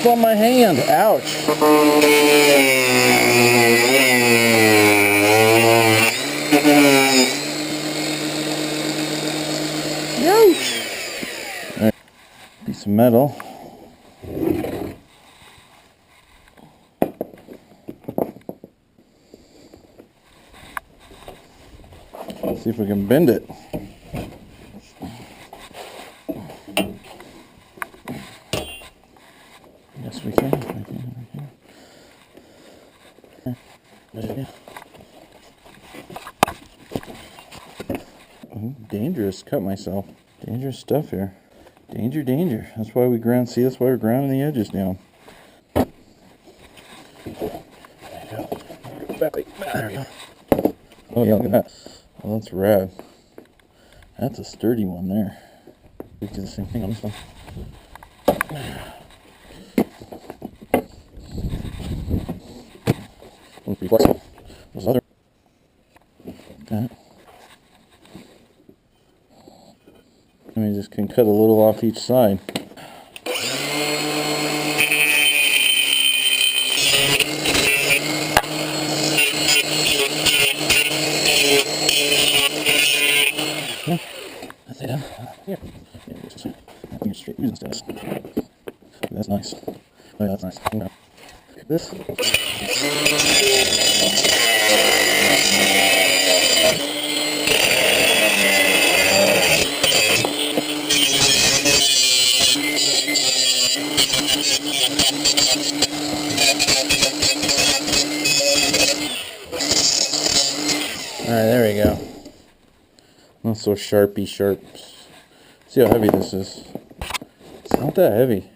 on my hand. Ouch. Ouch. All right. Piece of metal. See if we can bend it. Yes, we can. Oh, dangerous. Cut myself. Dangerous stuff here. Danger, danger. That's why we ground. See, that's why we're grounding the edges down. There you go. There we go. Oh yeah, look at that. Oh, that's rad. That's a sturdy one there. We do the same thing on this one. Won't be flexible. Those other. Okay. And we just can cut a little off each side. Yeah. That's it. Here. I think it's straight using this. That's nice. Oh, yeah, that's nice. Okay. This. Alright, there we go. Not so sharpy sharp. See how heavy this is. It's not that heavy.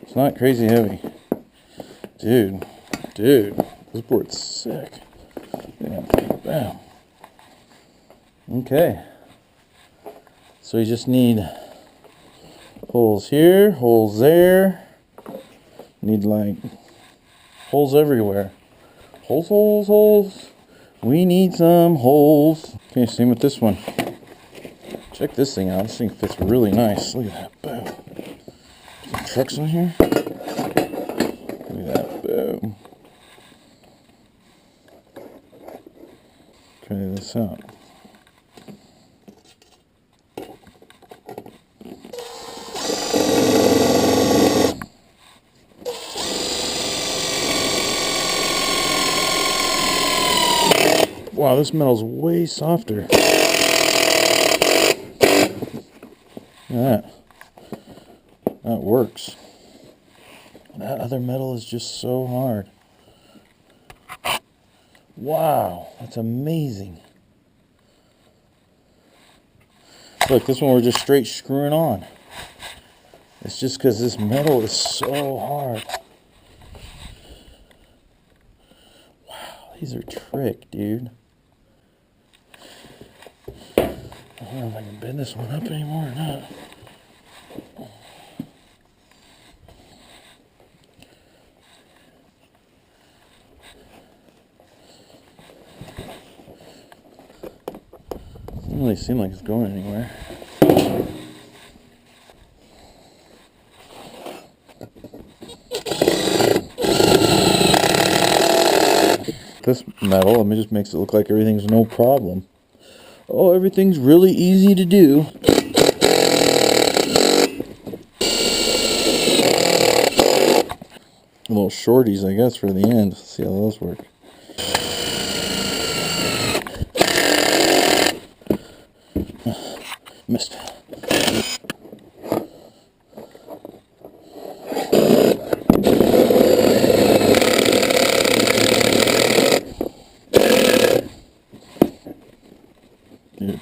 It's not crazy heavy. Dude, this board's sick. Yeah, bam. Okay. So you just need holes here, holes there. Need like holes everywhere. Holes. We need some holes. Okay, same with this one. Check this thing out. This thing fits really nice. Look at that. Boom. Some trucks in here. Look at that. Boom. Try this out. Wow, this metal's way softer. Look at that. That works. That other metal is just so hard. Wow, that's amazing. Look, this one we're just straight screwing on. It's just because this metal is so hard. Wow, these are trick, dude. I don't know if I can bend this one up anymore or not. Doesn't really seem like it's going anywhere. This metal, it just makes it look like everything's no problem. Oh, everything's really easy to do. Little shorties, I guess, for the end. Let's see how those work. Missed.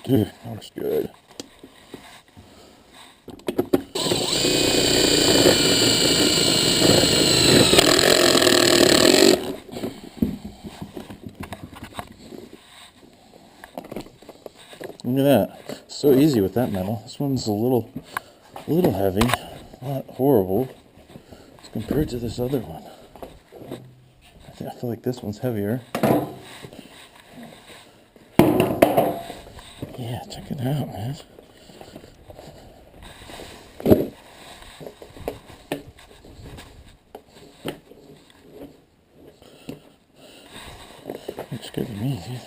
Dude, that looks good. Look at that. So easy with that metal. This one's a little heavy. Not horrible as compared to this other one. I feel like this one's heavier. Yeah, check it out, man. Looks good to me, dude.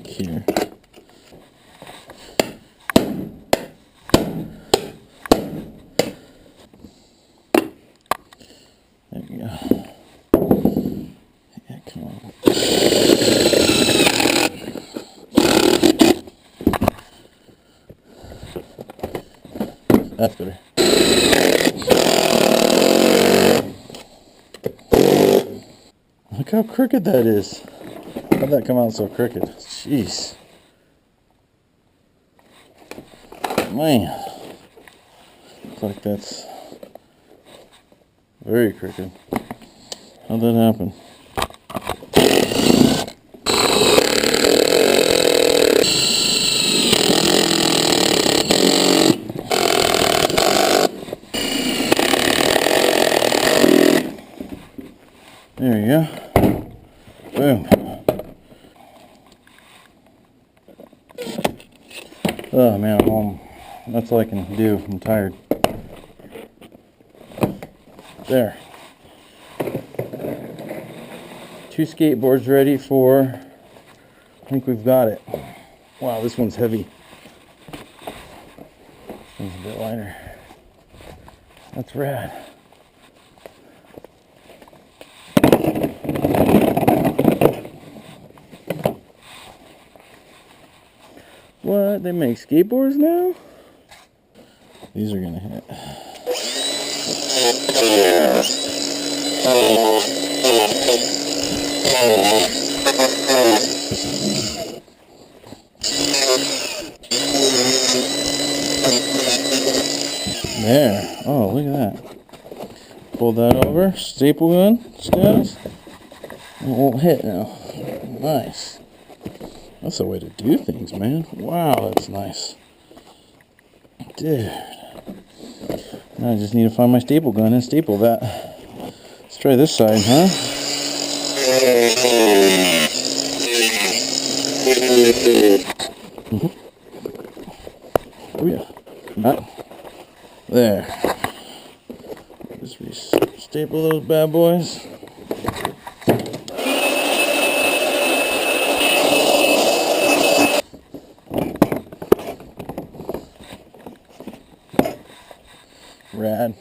Here. There we go. Yeah, come on. That's better. Look how crooked that is. How'd that come out so crooked? Jeez. Man. Looks like that's very crooked. How'd that happen? There you go. Boom. Oh man, I'm home. That's all I can do. I'm tired. There. 2 skateboards ready for, I think we've got it. Wow, this one's heavy. This one's a bit lighter. That's rad. What? They make skateboards now? These are gonna hit. There. Oh, look at that. Pull that over. Staple gun status. It won't hit now. Nice. That's a way to do things, man. Wow, that's nice. Dude. Now I just need to find my staple gun and staple that. Let's try this side, huh? Oh yeah. Not. There. Just staple those bad boys. Rad.